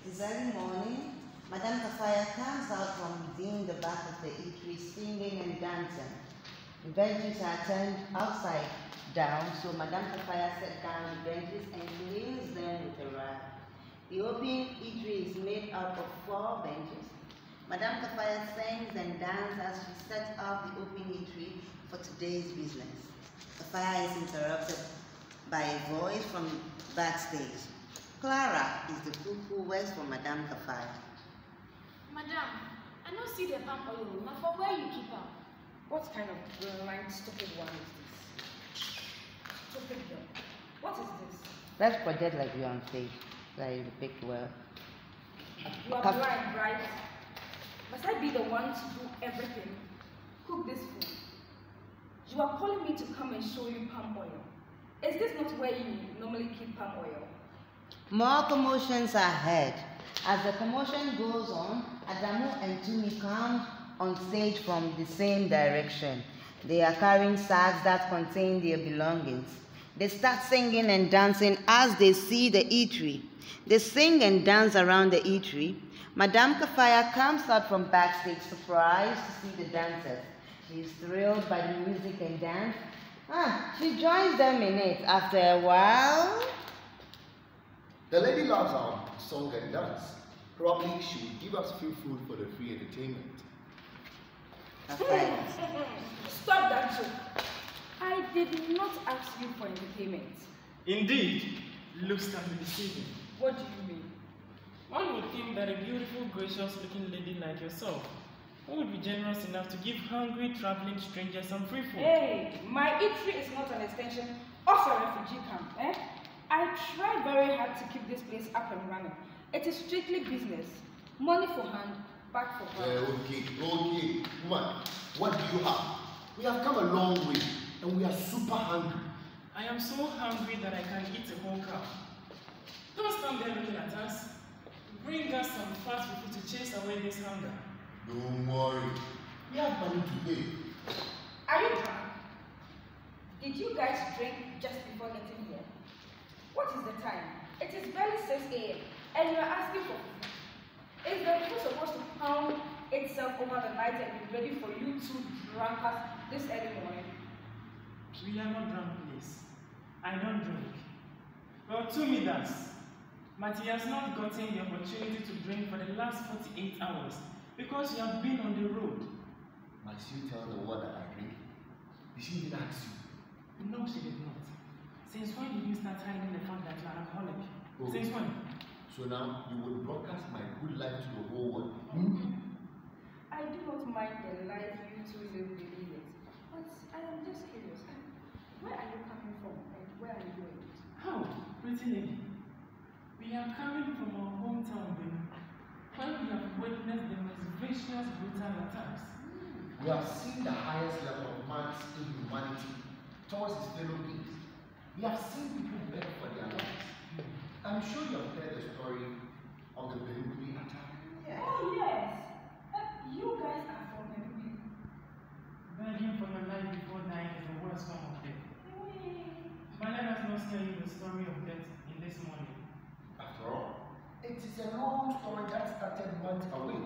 It's early morning. Madame Kafaya comes out from within the back of the eatery singing and dancing. The benches are turned upside down, so Madame Kafaya sat down the benches and cleans them with a rag. The open eatery is made up of 4 benches. Madame Kafaya sings and dances as she sets up the open eatery for today's business. Kafaya is interrupted by a voice from backstage. Clara is the cook who works for Madame Kafaya. Madam, I don't see the palm oil. Now for where you keep her? What kind of blind, stupid one is this? Stupid girl. What is this? Let's project like you're on stage, like you pick well. You are blind, right? Must I be the one to do everything? Cook this food. You are calling me to come and show you palm oil. Is this not where you normally keep palm oil? More commotions are heard. As the commotion goes on, Adamu and Tumi come on stage from the same direction. They are carrying sacks that contain their belongings. They start singing and dancing as they see the eatery. They sing and dance around the eatery. Madame Kafaya comes out from backstage, surprised to see the dancers. She is thrilled by the music and dance. She joins them in it. After a while, the lady loves our song and dance. Probably she will give us free food for the free entertainment. Stop that joke. I did not ask you for entertainment. Indeed, looks can be deceiving. What do you mean? One would think that a beautiful, gracious-looking lady like yourself would be generous enough to give hungry, traveling strangers some free food. Hey, my eatery is not an extension of a refugee camp, eh? I try very hard to keep this place up and running. It is strictly business. Money for hand, back for hand. Okay. Woman, what do you have? We have come a long way and we are super hungry. I am so hungry that I can eat a whole cow. Don't stand there looking at us. Bring us some fast food to chase away this hunger. Don't worry. We have money to pay. Are you drunk? Did you guys drink just before getting here? What is the time? It is barely 6 a.m. and you are asking for food. Is the food supposed to pound itself over the night and be ready for you two drunkards this early morning? We are not drunk, please. I don't drink. Well, Tumi does. But he has not gotten the opportunity to drink for the last 48 hours because you have been on the road. Must you tell the word that I drink? Did she even ask you? No, she did not. Since when did you start hiding the fact that you are alcoholic? Oh. Since when? So now you will broadcast my good life to the whole world. I do not mind the life you two live within it, but I am just curious. Where are you coming from and where are you going? How? Pretty lady. We are coming from our hometown, baby, where we have witnessed the most vicious, brutal attacks. We have seen the highest level of man's inhumanity towards his fellow beings. We have seen people beg for their lives. I'm sure you have heard the story of the Berukuni attack. Yeah. Oh yes. You guys are from Berukuni. Begging for your life before dying is the worst form of death. But let us not tell you the story of death in this morning. After all, it is a long story that started months away.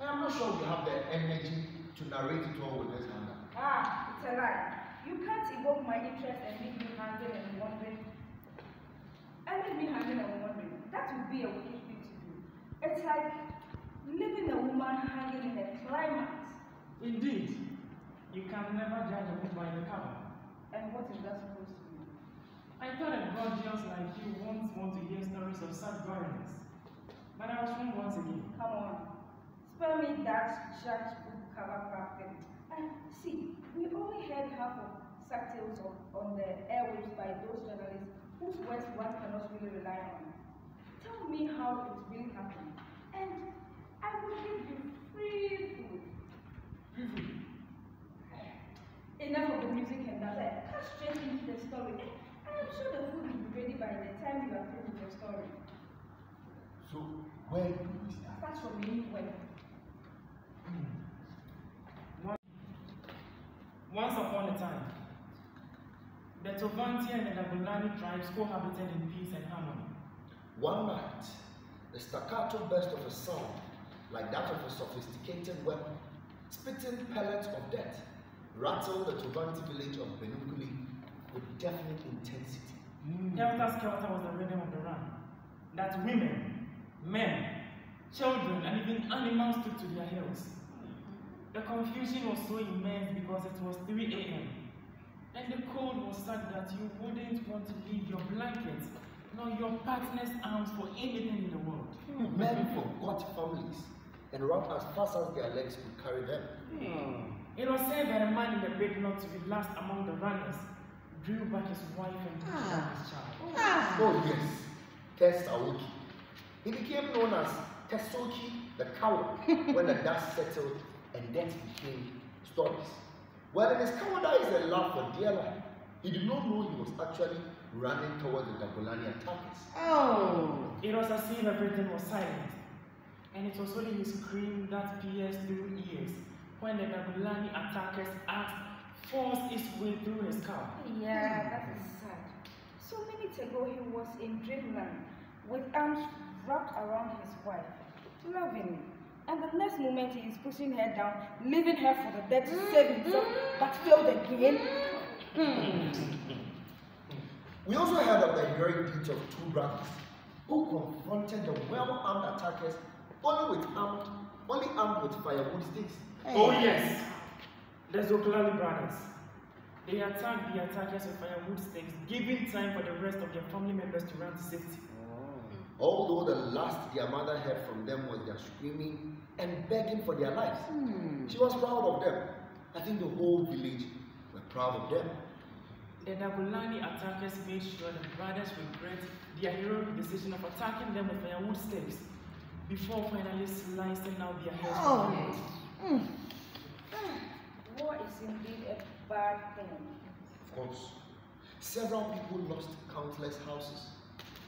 I am not sure we have the energy to narrate it all with this hunger. It's a lie. You can't evoke my interest and make me hungry and wondering. That would be a wicked thing to do. It's like leaving a woman hanging in a climax. Indeed. You can never judge a book by the cover. And what is that supposed to be? I thought a gorgeous like you won't want to hear stories of such goriness. But I was wrong once again. Come on. Spare me that church book cover crap thing. And see, we only heard half of such tales on the airwaves by those journalists whose words one cannot really rely on. Tell me how it really happened, and I will give you free food. Free food? Enough of the music and that. Cut straight into the story. I am sure the food will be ready by the time you are through with your story. So, where do we start? Start from anywhere. Once upon a time, the Tovanti and the Nagulani tribes cohabited in peace and harmony. One night, the staccato burst of a sound like that of a sophisticated weapon, spitting pellets of death, rattled the Tubanti village of Benukuli with definite intensity. Helter-skelter was the rhythm of the run. That women, men, children, and even animals took to their heels. The confusion was so immense because it was 3 a.m. and the cold was such that you wouldn't want to leave your blanket nor your partner's arms for anything in the world. Men forgot families and ran as fast as their legs could carry them. It was said that a man in the bid not to be last among the runners drew back his wife and pushed down his child. Oh yes, Tesaoki. He became known as Tesoki the coward when the dust settled and death became stories. Well, in his cowardice and love for dear life, he did not know he was actually running towards the Dagolani attackers. Oh! It was as if everything was silent, and it was only his scream that pierced through ears when the Dagolani attackers forced its way through his car. Yeah, that is sad. So minutes ago he was in dreamland with arms wrapped around his wife, loving me. And the next moment he is pushing her down, leaving her for the dead to save himself, but failed again. We also heard of the heroic deeds of 2 brothers who confronted the well-armed attackers only armed with firewood sticks. Oh yes, the Zoglali brothers. They attacked the attackers with firewood sticks, giving time for the rest of their family members to run to safety. Although the last their mother heard from them was their screaming and begging for their lives. She was proud of them. I think the whole village were proud of them. The Dagolani attackers made sure the brothers regret their heroic decision of attacking them with firewood sticks before finally slicing out their heads. War is indeed a bad thing. Of course, several people lost countless houses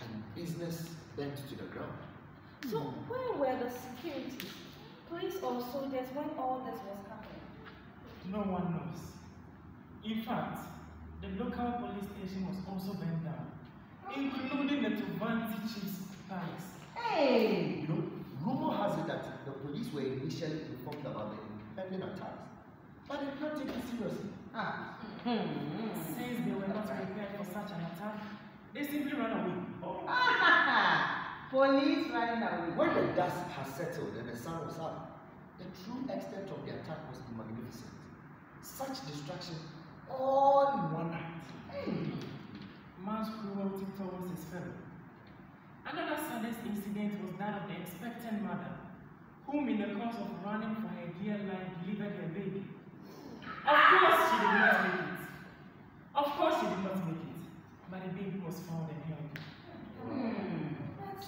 and business bent to the ground. So where were the security, police or soldiers when all this was happening? No one knows. In fact, the local police station was also burned down, including the Tubanti chief's palace. Hey! You know, rumor has it that the police were initially informed about the impending attacks, but they did not take it seriously. Since they were not prepared for such an attack, they simply ran away. Police running away. When the dust has settled and the sun was up, the true extent of the attack was magnificent. Such destruction all in one night. Man's cruelty towards his fellow. Another saddest incident was that of the expectant mother, whom in the course of running for her dear life delivered her baby. Of course she did not make it. But the baby was found and held. But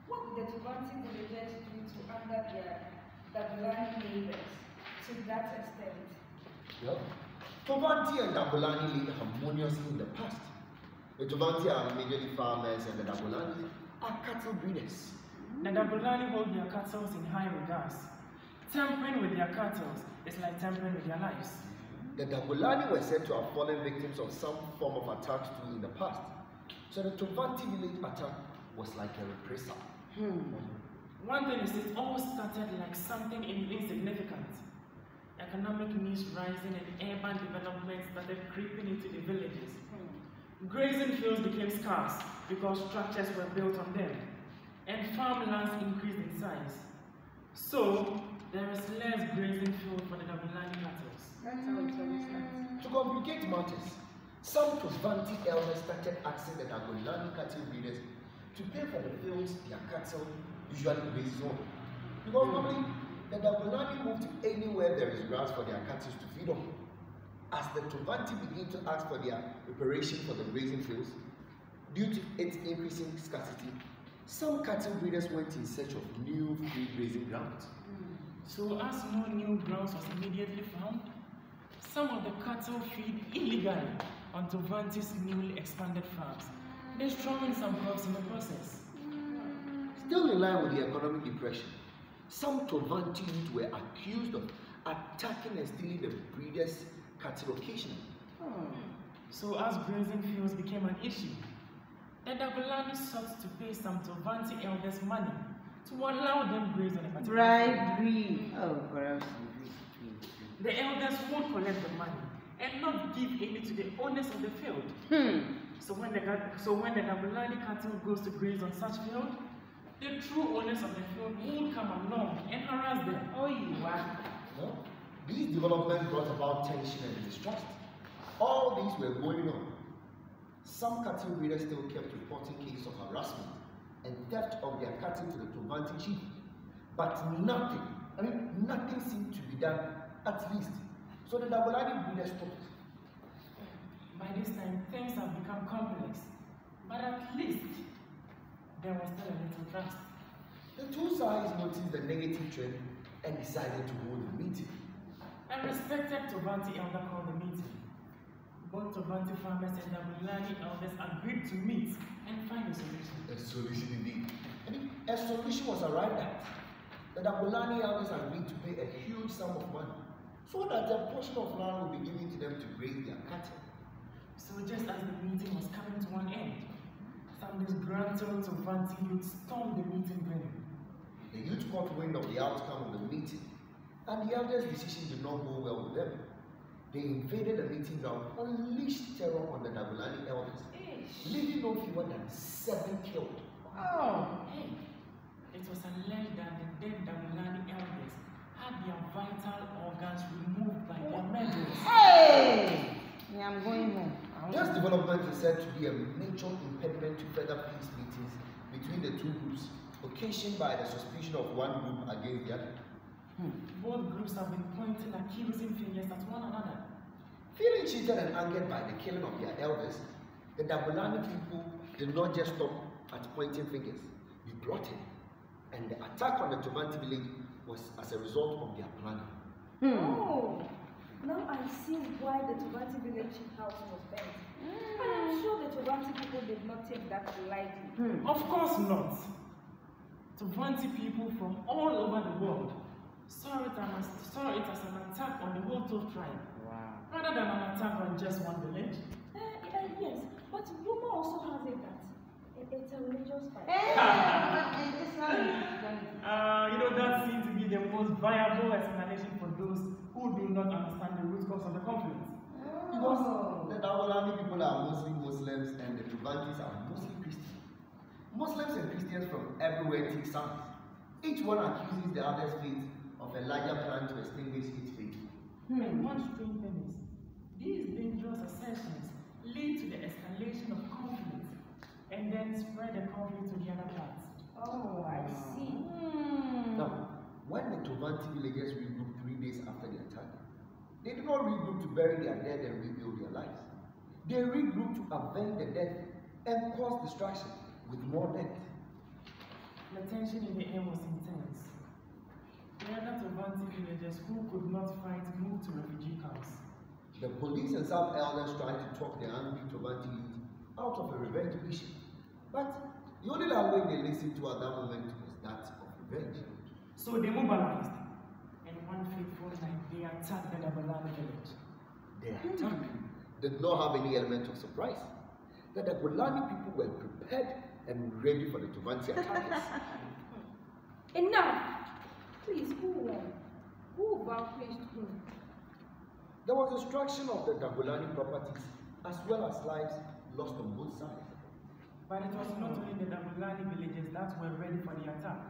what did the Tubanti villagers do to anger their Dagolani neighbors to that extent? Well, Tubanti and Dagolani lived harmoniously in the past. The Tubanti are majorly farmers and the Dagolani are cattle breeders. The Dagolani hold their cattle in high regards. Tampering with their cattle is like tampering with their lives. The Dagolani were said to have fallen victims of some form of attacks too in the past. So the Tubanti village attack was like a reprisal. One thing is, it all started like something insignificant. Economic needs rising and urban development started creeping into the villages. Grazing fields became scarce because structures were built on them, and farmlands increased in size. So there is less grazing field for the Dagolani cattle. That's how it understands. To complicate matters, some Tubanti elders started asking the Dagolani cattle breeders to pay for the fields their cattle usually graze on. Because normally, the Dagolani move to anywhere there is grass for their cattle to feed on. As the Tubanti began to ask for their reparation for the grazing fields, due to its increasing scarcity, some cattle breeders went in search of new free grazing grounds. So as no new grounds was immediately found, some of the cattle feed illegally on Tubanti's newly expanded farms, destroying some crops in the process. Still in line with the economic depression, some Tubanti youth were accused of attacking and stealing the breeders' cattle occasionally. So as grazing fields became an issue, the Dagolani sought to pay some Tubanti elders money to allow them graze on a particular field. Bribery. Oh, corruption. The elders won't collect the money and not give any to the owners of the field. So when the Dabulani cattle goes to graze on such field, the true owners of the field won't come along and harass them. Oh, you are. No? These developments brought about tension and distrust. All these were going on. Some cattle breeders still kept reporting cases of harassment and theft of their cattle to the Tovanti chief. But nothing seemed to be done, at least. So the Dabulani breeders stopped. By this time, things have become complex, but at least there was still a little trust. The two sides noticed the negative trend and decided to hold a meeting. A respected Tovanti elder called the meeting. Both Tovanti farmers and Dabulani elders agreed to meet and find a solution. A solution indeed. A solution was arrived at. The Dabulani elders agreed to pay a huge sum of money so that a portion of land would be given to them to graze their cattle. So just as the meeting was coming to an end, some disgruntled Tovanti youth stormed the meeting venue. The youth caught wind of the outcome of the meeting, and the elders' decision did not go well with them. They invaded the meeting ground, unleashed terror on the Dabulani elders, leaving no fewer than 7 killed. Oh. Hey, it was alleged that the dead Dabulani elders had their vital organs removed by their murderers. Hey! Yeah, I'm going home. This development is said to be a major impediment to further peace meetings between the two groups, occasioned by the suspicion of one group against the other. Both groups have been pointing accusing fingers at one another. Feeling cheated and angered by the killing of their elders, the Dabulani people did not just stop at pointing fingers. They plotted, and the attack on the Tovanti village was as a result of their planning. Oh, now I see why the Tovanti village house was burnt. And I'm sure the Tovanti people did not take that lightly. Of course not. Tovanti people from all over the world saw it as an attack on the whole Tov tribe, rather than an attack on just one village. Yes, but rumor also has it that it's a religious fight. That seems to be the most viable explanation for those who do not understand the root cause of the conflict. Because the Dabulani people are mostly Muslims and the Tovantis are mostly Christians. Muslims and Christians from everywhere take sides. Each one accuses the other's faith of a larger plan to extinguish its faith. And one strange thing is, these dangerous assertions lead to the escalation of conflict and then spread the conflict to the other parts. Oh, I see. Now, when the Tovanti villagers regrouped 3 days after the attack, they did not regroup to bury their dead and rebuild their lives. They regrouped to avenge the death and cause destruction with more death. The tension in the air was intense. The other Tovanti villagers who could not fight moved to refugee camps. The police and some elders tried to talk the angry Tovanti youth out of a revenge mission. But the only language they listened to at that moment was that of revenge. So they mobilized, and one fateful night they attacked the Dabulani village. Their attack did not have any element of surprise. The Dabulani people were prepared and ready for the Tovanti attackers. Enough! Please, who won? Who vanquished whom? There was destruction of the Dabulani properties as well as lives lost on both sides. But it was not only the Dabulani villages that were ready for the attack.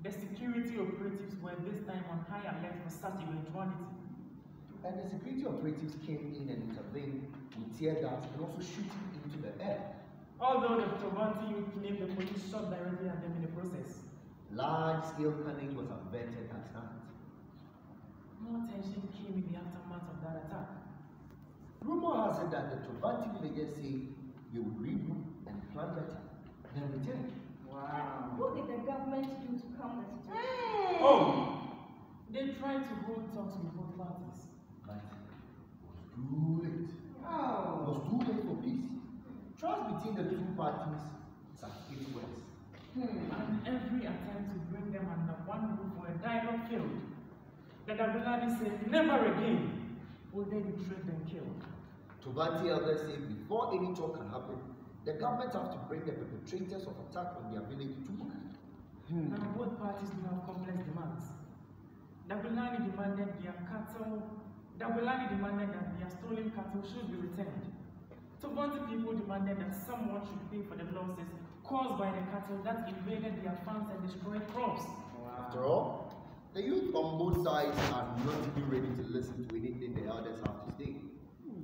The security operatives were this time on high alert for such eventuality. And the security operatives came in and intervened with tear gas and also shooting into the air. Although the Tovanti youth claimed the police shot directly at them in the process. Large-scale carnage was averted at night. More tension came in the aftermath of that attack. Rumor has it that the Tovanti villagers say they would regroup and plan better, then return. Wow. What did the government do to calm the situation? Oh! They tried to hold talks with both parties. But it was too late. Oh. It was too late for peace. Trust between the two parties is at its worst. And every attempt to bring them under one roof for a dialogue failed. The Dabulani said, never again will they be tricked and killed. Tovanti elders say before any talk can happen, the government have to bring the perpetrators of attack on their village to book. Now both parties do have complex demands. Dabulani demanded their stolen cattle should be returned. Tovanti people demanded that someone should pay for the losses caused by the cattle that invaded their farms and destroyed crops. Wow. After all, the youth on both sides are not even ready to listen to anything the elders have to say.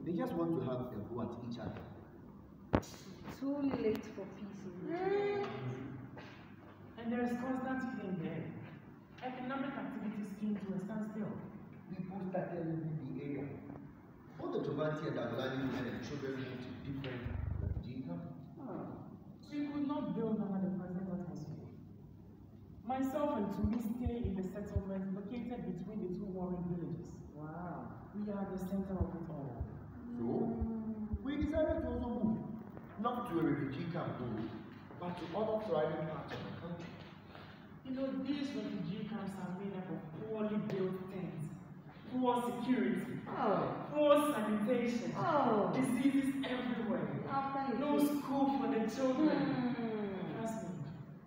They just want to have a go at each other. Too late for peace. And there is constant healing there. Economic activities came to a standstill. People started leaving the area. All the Tovanti and Dabulani women and children moved to different refugee camps. We could not build under the present atmosphere. Myself and Tumi stay in the settlement located between the two warring villages. Wow. We are the center of it all. So, we decided to also move. Not to a refugee camp, but to other thriving parts of the country. You know, these refugee camps are made up of poorly built tents, poor security, poor sanitation, diseases everywhere, no school for the children. Trust me,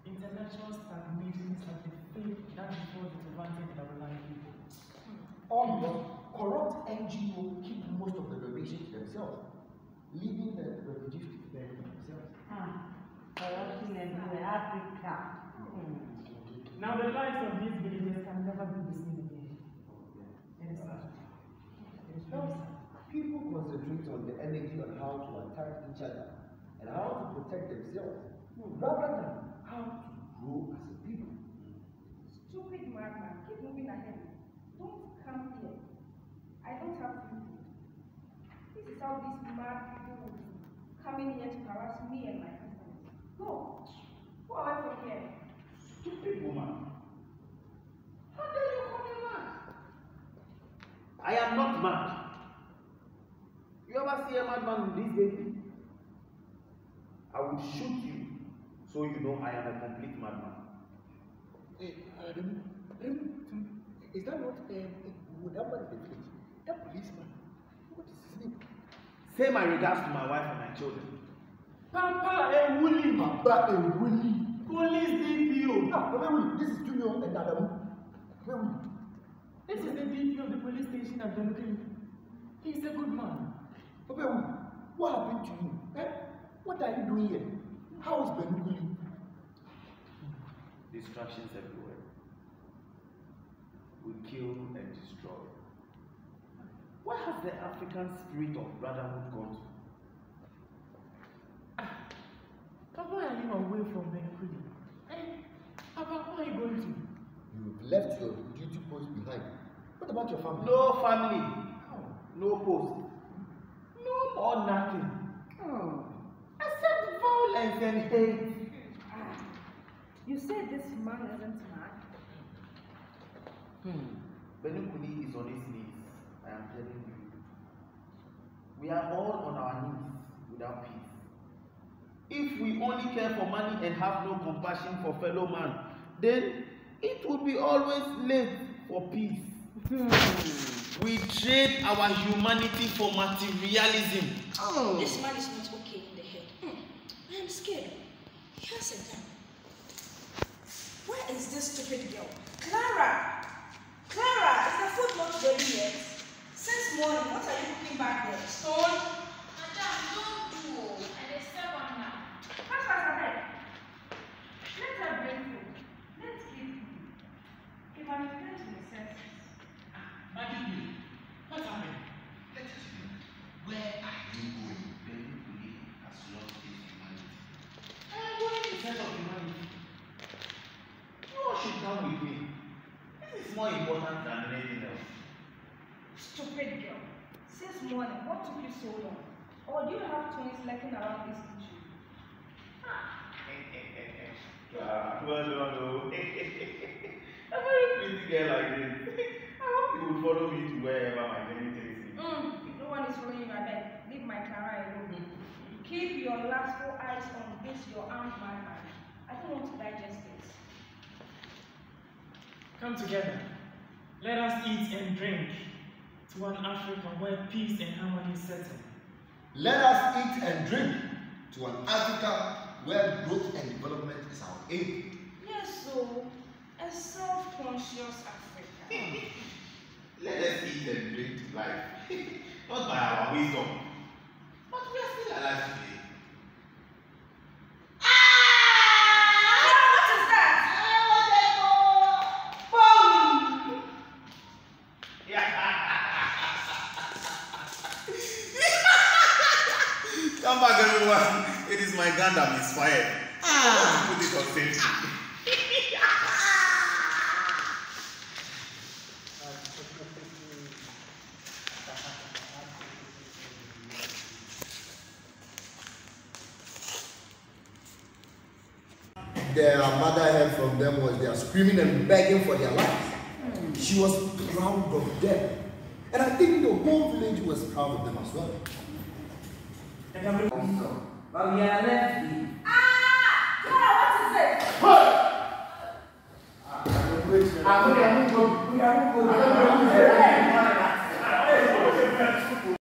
intellectual stagnation is like the fate that before the Tovanti and Dabulani people. All because corrupt NGO keep most of the donations to themselves, leaving the refugees to fend for themselves. Corruption in Africa. Now the lives of these villagers can never be the same again. It is sad. It is very sad. People concentrate on the energy on how to attack each other and how to protect themselves, rather than how to grow as a people. Stupid madman, keep moving ahead. Don't come here. I don't have food. This is how these mad people will be coming here to harass me and my customers. Go. Go away from here. Stupid woman. How dare you call me mad? I am not mad. You ever see a madman these days? I will shoot you so you know I am a complete madman. Is that not that man in the village? That policeman? What is his name? Say my regards to my wife and my children. Papa Ewuli! Papa Ewuli! Police DPO! This is Junior and Adamu. This is the DPO of the police station at Benukili. He's a good man. Papa Ewuli, what happened to you? What are you doing here? How is Benukili? Distractions everywhere. We kill and destroy. Where has the African spirit of brotherhood gone to? Papa, are you away from Benukuli? Papa, where are you going to? You've left your duty post behind. What about your family? No family. No post. No more nothing. Except violence and hate. You said this man isn't mad? Benukuli is on his knees. I am telling you. We are all on our knees without peace. If we only care for money and have no compassion for fellow man, then it would be always late for peace. We trade our humanity for materialism. This man is not okay in the head. I am scared. Here's a gun. Where is this stupid girl? Clara! Clara, is the food not ready yet? Since morning, what are you cooking back there? Stone? Madam, don't do. And they serve one now. Pass ahead. Let her bring food. Let's give food. If I return to the senses. Maggie, what happened? Let us know. Where are you going? Benukuli has lost his humanity. I am going to sense of humanity. You all should come with me. This is more important than anything else. Stupid girl. Since morning, what took you so long? Or do you have twins lurking around this country? Well, no. A very pretty girl like this. I hope you will follow me to wherever my journey takes me. No one is following you ahead. Leave my Clara alone. Keep your lustful eyes on this, your armed madman. I don't want to digest this. Come together. Let us eat and drink to an Africa where peace and harmony settle. Let us eat and drink to an Africa where growth and development is our aim. Yes, so also a self-conscious African. Let us eat and drink to life, not by our wisdom. But we are still alive today. What is that? Come back, everyone. It is my gun that misfired. Put it on safety. Their mother heard from them was they are screaming and begging for their lives. She was proud of them. And I think the whole village was proud of them as well. But we are left with. What is it? I'm